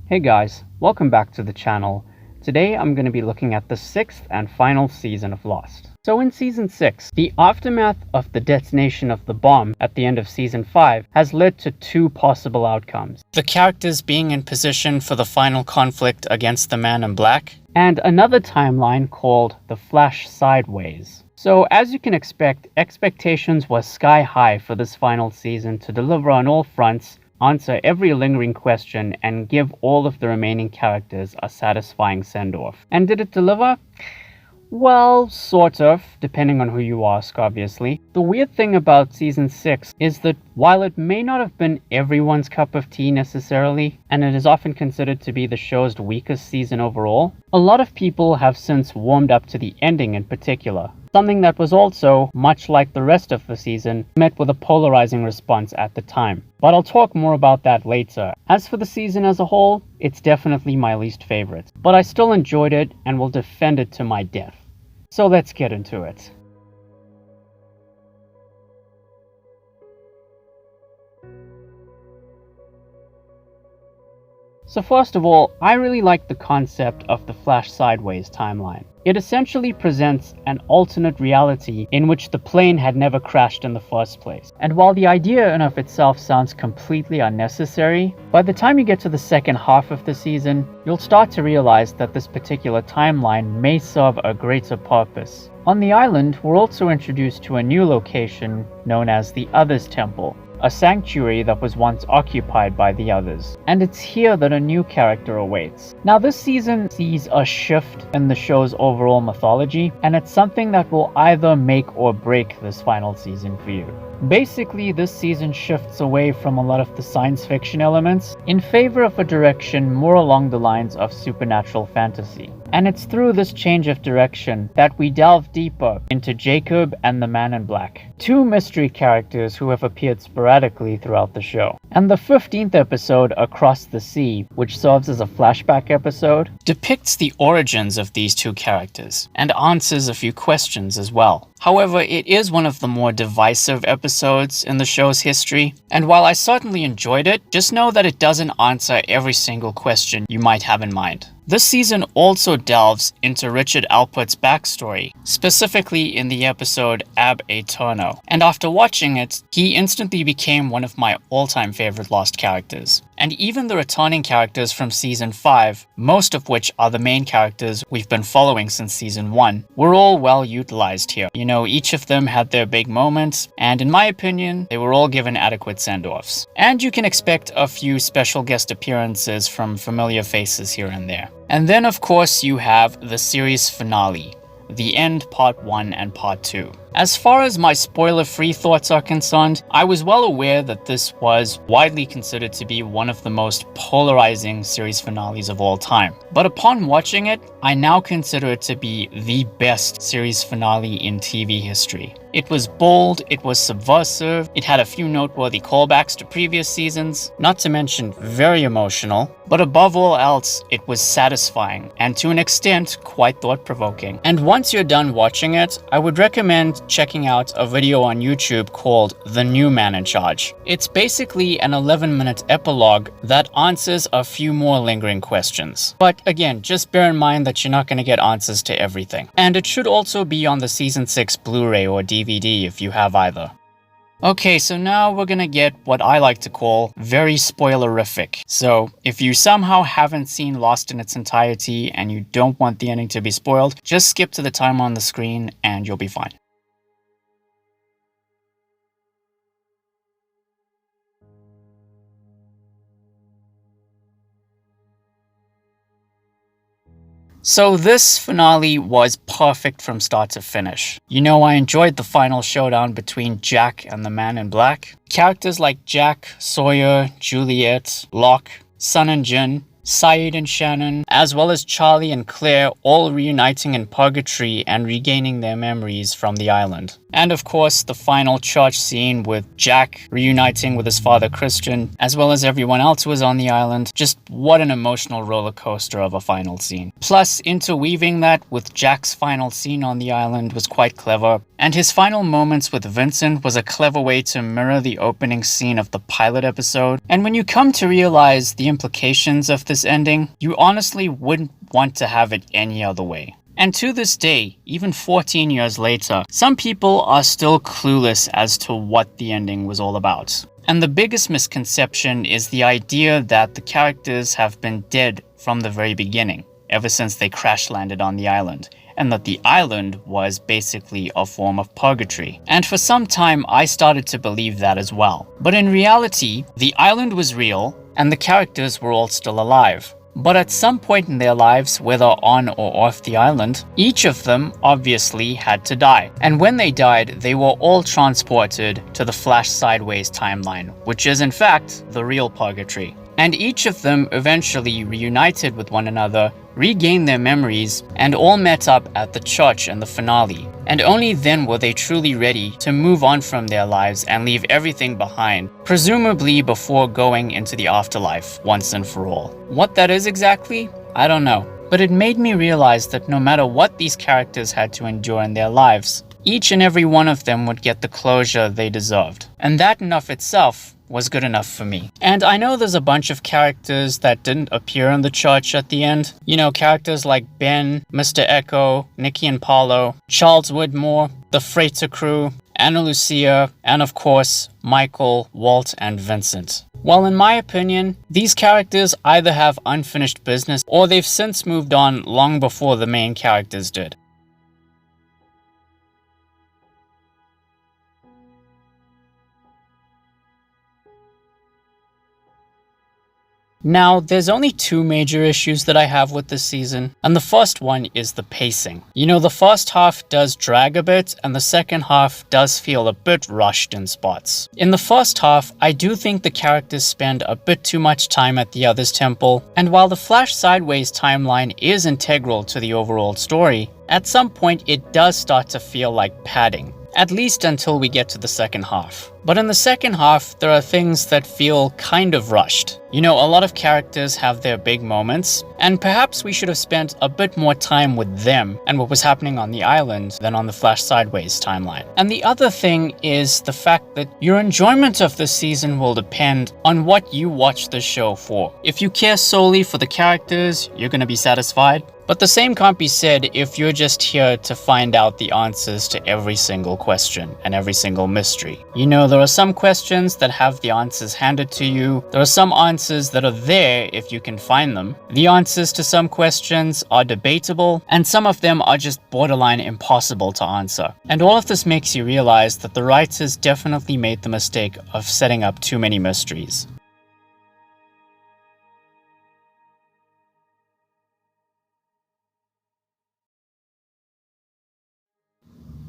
Hey guys, welcome back to the channel. Today I'm going to be looking at the 6th and final season of Lost. So in Season 6, the aftermath of the detonation of the bomb at the end of Season 5 has led to two possible outcomes. The characters being in position for the final conflict against the Man in Black, and another timeline called the Flash Sideways. So as you can expect, expectations were sky high for this final season to deliver on all fronts, answer every lingering question, and give all of the remaining characters a satisfying send-off. And did it deliver? Well, sort of, depending on who you ask, obviously. The weird thing about Season 6 is that while it may not have been everyone's cup of tea necessarily, and it is often considered to be the show's weakest season overall, a lot of people have since warmed up to the ending in particular. Something that was also, much like the rest of the season, met with a polarizing response at the time. But I'll talk more about that later. As for the season as a whole, it's definitely my least favorite. But I still enjoyed it and will defend it to my death. So let's get into it. So first of all, I really like the concept of the Flash Sideways timeline. It essentially presents an alternate reality in which the plane had never crashed in the first place. And while the idea in of itself sounds completely unnecessary, by the time you get to the second half of the season, you'll start to realize that this particular timeline may serve a greater purpose. On the island, we're also introduced to a new location known as the Others Temple, a sanctuary that was once occupied by the Others. And it's here that a new character awaits. Now this season sees a shift in the show's overall mythology, and it's something that will either make or break this final season for you. Basically, this season shifts away from a lot of the science fiction elements in favor of a direction more along the lines of supernatural fantasy. And it's through this change of direction that we delve deeper into Jacob and the Man in Black, two mystery characters who have appeared sporadically throughout the show. And the 15th episode, Across the Sea, which serves as a flashback episode, depicts the origins of these two characters and answers a few questions as well. However, it is one of the more divisive episodes in the show's history, and while I certainly enjoyed it, just know that it doesn't answer every single question you might have in mind. This season also delves into Richard Alpert's backstory, specifically in the episode Ab Aeterno, and after watching it, he instantly became one of my all-time favorite Lost characters. And even the returning characters from Season 5, most of which are the main characters we've been following since Season 1, were all well utilized here. You know, each of them had their big moments, and in my opinion, they were all given adequate send-offs. And you can expect a few special guest appearances from familiar faces here and there. And then of course you have the series finale, The End Part 1 and Part 2. As far as my spoiler-free thoughts are concerned, I was well aware that this was widely considered to be one of the most polarizing series finales of all time. But upon watching it, I now consider it to be the best series finale in TV history. It was bold, it was subversive, it had a few noteworthy callbacks to previous seasons, not to mention very emotional, but above all else, it was satisfying, and to an extent, quite thought-provoking. And once you're done watching it, I would recommend checking out a video on YouTube called The New Man in Charge. It's basically an 11-minute epilogue that answers a few more lingering questions. But again, just bear in mind that you're not going to get answers to everything. And it should also be on the Season 6 Blu-ray or DVD if you have either. Okay, so now we're gonna get what I like to call very spoilerific. So if you somehow haven't seen Lost in its entirety and you don't want the ending to be spoiled, just skip to the time on the screen and you'll be fine. So this finale was perfect from start to finish. You know, I enjoyed the final showdown between Jack and the Man in Black. Characters like Jack, Sawyer, Juliet, Locke, Sun and Jin, Saeed and Shannon, as well as Charlie and Claire all reuniting in purgatory and regaining their memories from the island. And of course, the final church scene with Jack reuniting with his father Christian, as well as everyone else who was on the island. Just what an emotional roller coaster of a final scene. Plus, interweaving that with Jack's final scene on the island was quite clever, and his final moments with Vincent was a clever way to mirror the opening scene of the pilot episode. And when you come to realize the implications of this this ending, you honestly wouldn't want to have it any other way. And to this day, even 14 years later, some people are still clueless as to what the ending was all about. And the biggest misconception is the idea that the characters have been dead from the very beginning, ever since they crash landed on the island, and that the island was basically a form of purgatory. And for some time, I started to believe that as well. But in reality, the island was real, and the characters were all still alive. But at some point in their lives, whether on or off the island, each of them obviously had to die. And when they died, they were all transported to the Flash Sideways timeline, which is in fact the real purgatory. And each of them eventually reunited with one another, regained their memories, and all met up at the church in the finale. And only then were they truly ready to move on from their lives and leave everything behind, presumably before going into the afterlife once and for all. What that is exactly, I don't know. But it made me realize that no matter what these characters had to endure in their lives, each and every one of them would get the closure they deserved. And that in of itself was good enough for me. And I know there's a bunch of characters that didn't appear in the church at the end. You know, characters like Ben, Mr. Echo, Nikki and Paulo, Charles Woodmore, the freighter crew, Ana Lucia, and of course, Michael, Walt, and Vincent. Well, in my opinion, these characters either have unfinished business or they've since moved on long before the main characters did. Now, there's only two major issues that I have with this season, and the first one is the pacing. You know, the first half does drag a bit, and the second half does feel a bit rushed in spots. In the first half, I do think the characters spend a bit too much time at the other's temple, and while the Flash Sideways timeline is integral to the overall story, at some point it does start to feel like padding. At least until we get to the second half. But in the second half, there are things that feel kind of rushed. You know, a lot of characters have their big moments, and perhaps we should have spent a bit more time with them and what was happening on the island than on the Flash Sideways timeline. And the other thing is the fact that your enjoyment of this season will depend on what you watch the show for. If you care solely for the characters, you're gonna be satisfied. But the same can't be said if you're just here to find out the answers to every single question and every single mystery. You know, there are some questions that have the answers handed to you. There are some answers that are there if you can find them. The answers to some questions are debatable, and some of them are just borderline impossible to answer. And all of this makes you realize that the writers definitely made the mistake of setting up too many mysteries.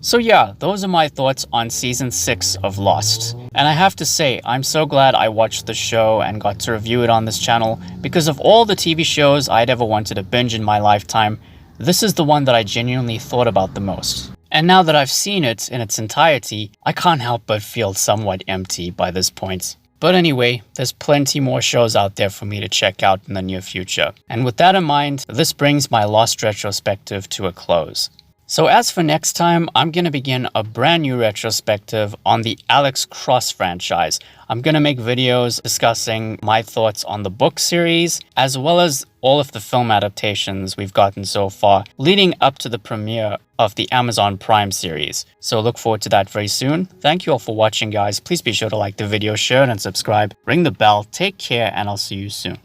So yeah, those are my thoughts on season 6 of Lost. And I have to say, I'm so glad I watched the show and got to review it on this channel, because of all the TV shows I'd ever wanted to binge in my lifetime, this is the one that I genuinely thought about the most. And now that I've seen it in its entirety, I can't help but feel somewhat empty by this point. But anyway, there's plenty more shows out there for me to check out in the near future. And with that in mind, this brings my Lost retrospective to a close. So as for next time, I'm going to begin a brand new retrospective on the Alex Cross franchise. I'm going to make videos discussing my thoughts on the book series, as well as all of the film adaptations we've gotten so far, leading up to the premiere of the Amazon Prime series. So look forward to that very soon. Thank you all for watching, guys. Please be sure to like the video, share it, and subscribe. Ring the bell. Take care, and I'll see you soon.